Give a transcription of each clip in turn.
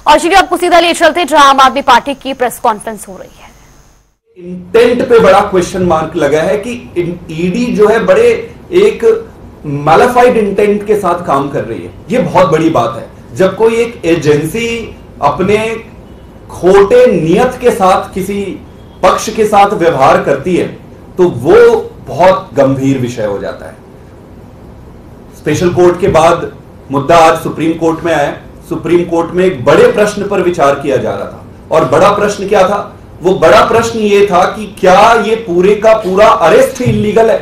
और चलिए आपको सीधा ले चलते जहां आम आदमी पार्टी की प्रेस कॉन्फ्रेंस हो रही है। इंटेंट पे बड़ा क्वेश्चन मार्क लगा है कि ईडी जो है बड़े एक मैलिफाइड इंटेंट के साथ काम कर रही है। ये बहुत बड़ी बात है। जब कोई एक एजेंसी अपने खोटे नियत के साथ किसी पक्ष के साथ व्यवहार करती है तो वो बहुत गंभीर विषय हो जाता है। स्पेशल कोर्ट के बाद मुद्दा आज सुप्रीम कोर्ट में आया। सुप्रीम कोर्ट में एक बड़े प्रश्न पर विचार किया जा रहा था और बड़ा प्रश्न क्या था? वो बड़ा प्रश्न ये था कि क्या ये पूरे का पूरा अरेस्ट ही इलीगल है?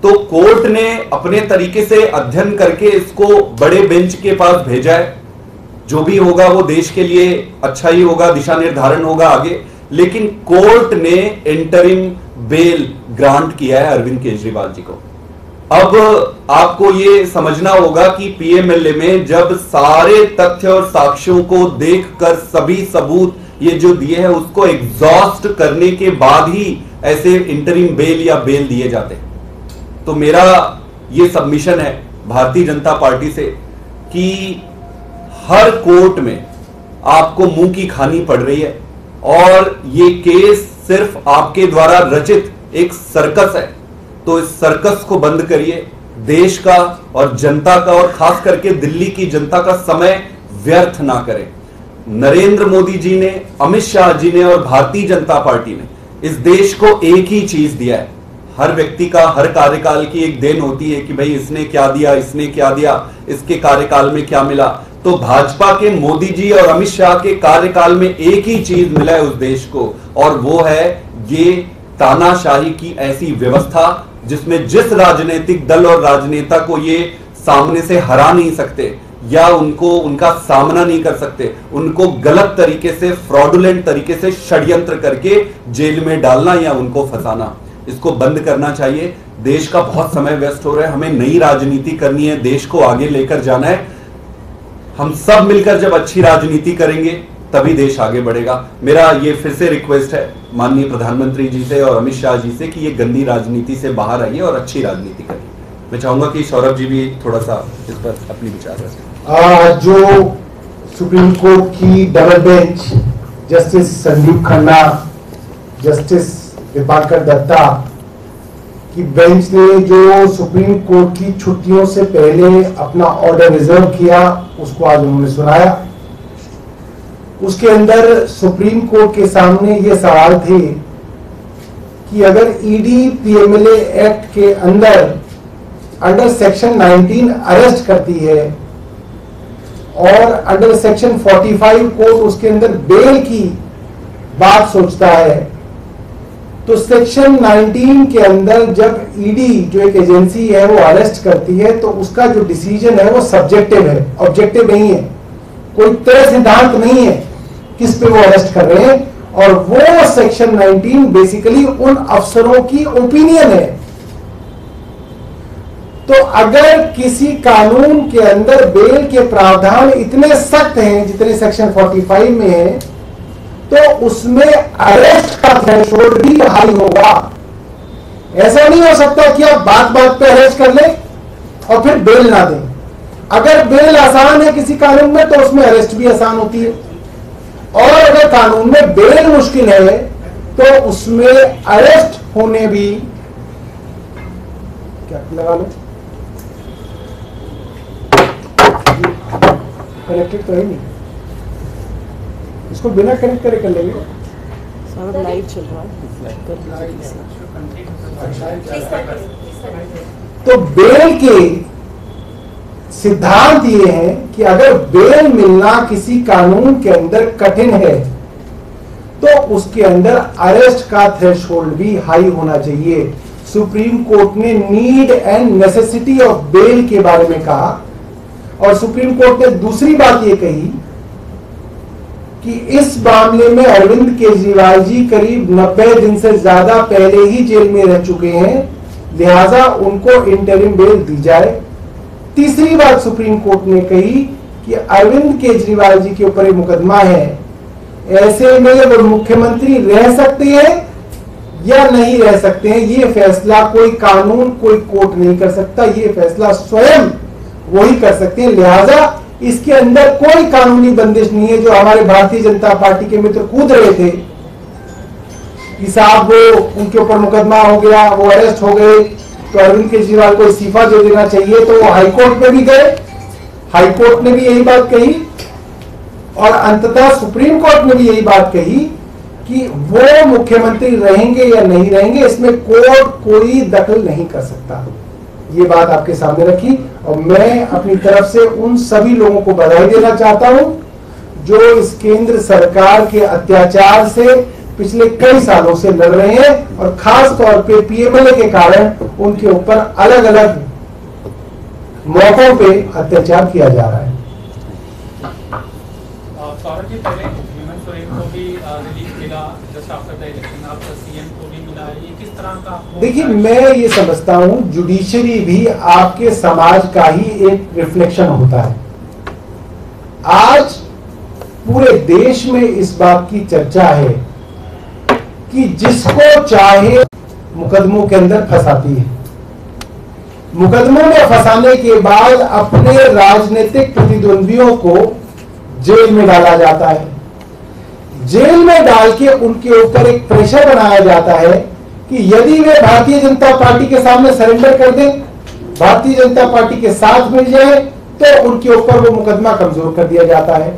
तो कोर्ट ने अपने तरीके से अध्ययन करके इसको बड़े बेंच के पास भेजा है। जो भी होगा वो देश के लिए अच्छा ही होगा, दिशा निर्धारण होगा आगे। लेकिन कोर्ट ने इंटरिम बेल ग्रांट किया है अरविंद केजरीवाल जी को। अब आपको ये समझना होगा कि पीएमएलए में जब सारे तथ्य और साक्ष्यों को देखकर सभी सबूत ये जो दिए हैं उसको एग्जॉस्ट करने के बाद ही ऐसे इंटरिम बेल या बेल दिए जाते हैं। तो मेरा ये सबमिशन है भारतीय जनता पार्टी से कि हर कोर्ट में आपको मुंह की खानी पड़ रही है और ये केस सिर्फ आपके द्वारा रचित एक सर्कस है। तो इस सर्कस को बंद करिए। देश का और जनता का और खास करके दिल्ली की जनता का समय व्यर्थ ना करें। नरेंद्र मोदी जी ने, अमित शाह जी ने और भारतीय जनता पार्टी ने इस देश को एक ही चीज दिया है। हर व्यक्ति का हर कार्यकाल की एक देन होती है कि भाई इसने क्या दिया, इसने क्या दिया, इसके कार्यकाल में क्या मिला। तो भाजपा के मोदी जी और अमित शाह के कार्यकाल में एक ही चीज मिला है उस देश को और वो है ये तानाशाही की ऐसी व्यवस्था जिसमें जिस राजनीतिक दल और राजनेता को ये सामने से हरा नहीं सकते या उनका सामना नहीं कर सकते, उनको गलत तरीके से, फ्रॉडुलेंट तरीके से षड्यंत्र करके जेल में डालना या उनको फंसाना, इसको बंद करना चाहिए। देश का बहुत समय व्यस्त हो रहा है। हमें नई राजनीति करनी है, देश को आगे लेकर जाना है। हम सब मिलकर जब अच्छी राजनीति करेंगे तभी देश आगे बढ़ेगा। मेरा ये फिर से रिक्वेस्ट है माननीय प्रधानमंत्री जी से और अमित शाह जी से कि ये गंदी राजनीति से बाहर आइए और अच्छी राजनीति करिए। मैं चाहूंगा कि सौरभ जी भी थोड़ा सा इस पर अपनी विचार रखें। जो सुप्रीम कोर्ट की double bench justice Sandeep Khanna, justice Dipankar Datta की बेंच ने जो सुप्रीम कोर्ट की छुट्टियों से पहले अपना ऑर्डर रिजर्व किया उसको आज उन्होंने सुनाया। उसके अंदर सुप्रीम कोर्ट के सामने ये सवाल थे कि अगर ईडी पीएमएलए एक्ट के अंडर सेक्शन 19 अरेस्ट करती है और अंडर सेक्शन 45 कोर्ट उसके अंदर बेल की बात सोचता है, तो सेक्शन 19 के अंदर जब ईडी जो एक एजेंसी है वो अरेस्ट करती है तो उसका जो डिसीजन है वो सब्जेक्टिव है, ऑब्जेक्टिव नहीं है। कोई तय सिद्धांत नहीं है किस पे वो अरेस्ट कर रहे हैं और वो सेक्शन 19 बेसिकली उन अफसरों की ओपिनियन है। तो अगर किसी कानून के अंदर बेल के प्रावधान इतने सख्त हैं जितने सेक्शन 45 में है तो उसमें अरेस्ट का थ्रेशोल्ड भी हाई होगा। ऐसा नहीं हो सकता कि आप बात बात पे अरेस्ट कर लें और फिर बेल ना दें। अगर बेल आसान है किसी कानून में तो उसमें अरेस्ट भी आसान होती है और अगर कानून में बेल मुश्किल है तो उसमें अरेस्ट होने भी क्या लगा लो कनेक्टेड तो है नहीं, इसको बिना कनेक्ट करे कर लेंगे। लाइव चल रहा है। तो बेल के सिद्धांत ये है कि अगर बेल मिलना किसी कानून के अंदर कठिन है तो उसके अंदर अरेस्ट का थ्रेशोल्ड भी हाई होना चाहिए। सुप्रीम कोर्ट ने need and necessity of bail के बारे में कहा और सुप्रीम कोर्ट ने दूसरी बात ये कही कि इस मामले में अरविंद केजरीवाल जी करीब 90 दिन से ज्यादा पहले ही जेल में रह चुके हैं, लिहाजा उनको इंटरिम बेल दी जाए। तीसरी बात सुप्रीम कोर्ट ने कही कि अरविंद केजरीवाल जी के ऊपर एक मुकदमा है, ऐसे में वो मुख्यमंत्री रह सकते हैं या नहीं रह सकते हैं, ये फैसला कोई कानून, कोई कोर्ट नहीं कर सकता, ये फैसला स्वयं वही कर सकते हैं। लिहाजा इसके अंदर कोई कानूनी बंदिश नहीं है। जो हमारे भारतीय जनता पार्टी के मित्र कूद रहे थे कि साहब वो उनके ऊपर मुकदमा हो गया, वो अरेस्ट हो गए, तो अरविंद केजरीवाल को इस्तीफा दे देना चाहिए, तो वो हाईकोर्ट में भी गए, हाईकोर्ट ने भी यही बात कही और अंततः सुप्रीम कोर्ट ने भी यही बात कही कि वो मुख्यमंत्री रहेंगे या नहीं रहेंगे इसमें कोर्ट कोई दखल नहीं कर सकता। ये बात आपके सामने रखी और मैं अपनी तरफ से उन सभी लोगों को बधाई देना चाहता हूं जो इस केंद्र सरकार के अत्याचार से पिछले कई सालों से लड़ रहे हैं और खास तौर पे पीएमएलए के कारण उनके ऊपर अलग अलग मौकों पे अत्याचार किया जा रहा है। सौरभ जी, पहले हेमंत सोरेन को भी रिलीफ मिला जस्ट आफ्टर द इलेक्शन, अब सीएम को भी मिला, ये किस तरह का? देखिए, मैं ये समझता हूं जुडिशरी भी आपके समाज का ही एक रिफ्लेक्शन होता है। आज पूरे देश में इस बात की चर्चा है कि जिसको चाहे मुकदमों के अंदर फंसाती है, मुकदमों में फंसाने के बाद अपने राजनीतिक प्रतिद्वंदियों को जेल में डाला जाता है, जेल में डाल के उनके ऊपर एक प्रेशर बनाया जाता है कि यदि वे भारतीय जनता पार्टी के सामने सरेंडर कर दें, भारतीय जनता पार्टी के साथ मिल जाए, तो उनके ऊपर वो मुकदमा कमजोर कर दिया जाता है।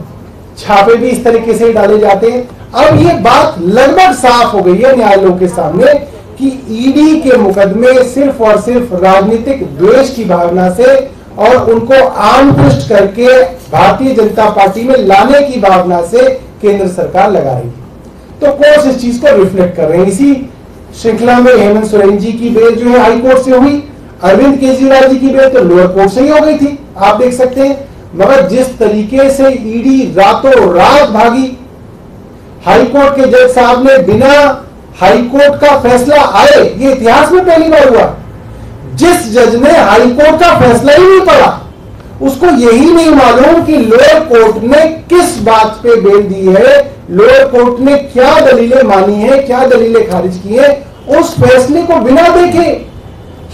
छापे भी इस तरीके से डाले जाते हैं। अब ये बात लगभग साफ हो गई है न्यायालयों के सामने कि ईडी के मुकदमे सिर्फ और सिर्फ राजनीतिक द्वेष की भावना से और उनको आमकृष्ट करके भारतीय जनता पार्टी में लाने की भावना से केंद्र सरकार लगा रही है। तो कोर्ट इस चीज को रिफ्लेक्ट कर रहे हैं। इसी श्रृंखला में हेमंत सोरेन जी की बेल जो है हाई कोर्ट से हुई, अरविंद केजरीवाल जी की बेल तो लोअर कोर्ट से ही हो गई थी, आप देख सकते हैं। मगर जिस तरीके से ईडी रातों रात भागी, हाईकोर्ट के जज साहब ने बिना हाईकोर्ट का फैसला आए, ये इतिहास में पहली बार हुआ, जिस जज ने हाईकोर्ट का फैसला ही नहीं पढ़ा, उसको यही नहीं मालूम कि लोअर कोर्ट ने किस बात पे बेल दी है, लोअर कोर्ट ने क्या दलीलें मानी है, क्या दलीलें खारिज की है, उस फैसले को बिना देखे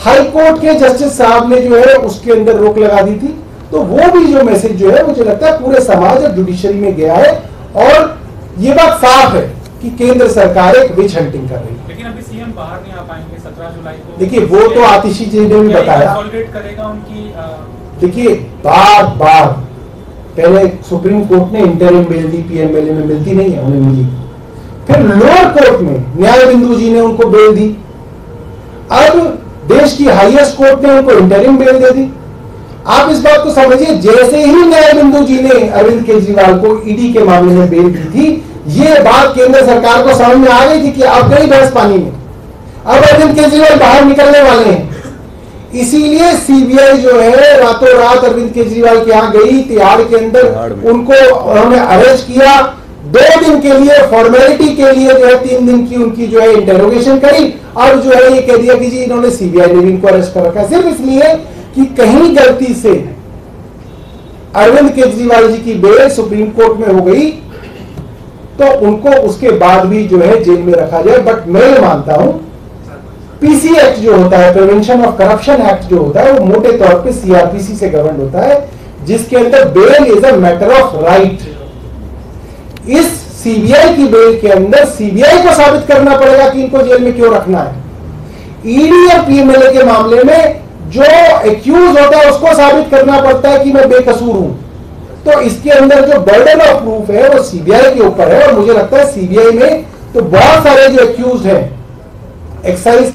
हाईकोर्ट के जस्टिस साहब ने जो है उसके अंदर रोक लगा दी थी। तो वो भी जो मैसेज जो है मुझे लगता है पूरे समाज और जुडिशरी में गया है और ये बात साफ है कि केंद्र सरकार एक विच हंटिंग कर रही है। लेकिन अभी सीएम बाहर नहीं आ पाएंगे 17 जुलाई को। देखिए, वो तो आतिशी जी ने भी बताया, करेगा उनकी। देखिए, बार बार पहले सुप्रीम कोर्ट ने इंटरिम बेल दी, पीएमएलए में मिलती नहीं है, उन्हें मिली। फिर लोअर कोर्ट में न्याय बिंदु जी ने उनको बेल दी, अब देश की हाईएस्ट कोर्ट ने उनको इंटरिम बेल दे दी। आप इस बात को समझिए, जैसे ही न्याय बिंदु जी ने अरविंद केजरीवाल को ईडी के मामले में बेल दी थी, ये बात केंद्र सरकार को समझ में आ गई थी कि अब गई भैंस पानी में, अब अरविंद केजरीवाल बाहर निकलने वाले हैं। इसीलिए सीबीआई जो है रातों रात अरविंद केजरीवाल के यहां गई, तिहाड़ के अंदर उनको उन्होंने अरेस्ट किया, 2 दिन के लिए फॉर्मेलिटी के लिए जो है 3 दिन की उनकी जो है इंटेरोगेशन करी और जो है ये कह दिया कि जी इन्होंने सीबीआई ने इनको अरेस्ट कर रखा, सिर्फ इसलिए कि कहीं गलती से अरविंद केजरीवाल जी की बेल सुप्रीम कोर्ट में हो गई तो उनको उसके बाद भी जो है जेल में रखा जाए। बट मैं ये मानता हूं पीसी एक्ट जो होता है, प्रिवेंशन ऑफ करप्शन एक्ट जो होता है, वो मोटे तौर पे सीआरपीसी से गवर्न होता है, जिसके अंदर bail is a matter of right. इस सीबीआई की बेल के अंदर सीबीआई को साबित करना पड़ेगा कि इनको जेल में क्यों रखना है। ईडी और पीएमएलए के मामले में जो एक्यूज होता है उसको साबित करना पड़ता है कि मैं बेकसूर हूं। तो इसके अंदर जो बर्डन ऑफ प्रूफ है वो सीबीआई के ऊपर है और मुझे लगता है सीबीआई में तो बहुत सारे जो एक्यूज हैं एक्साइज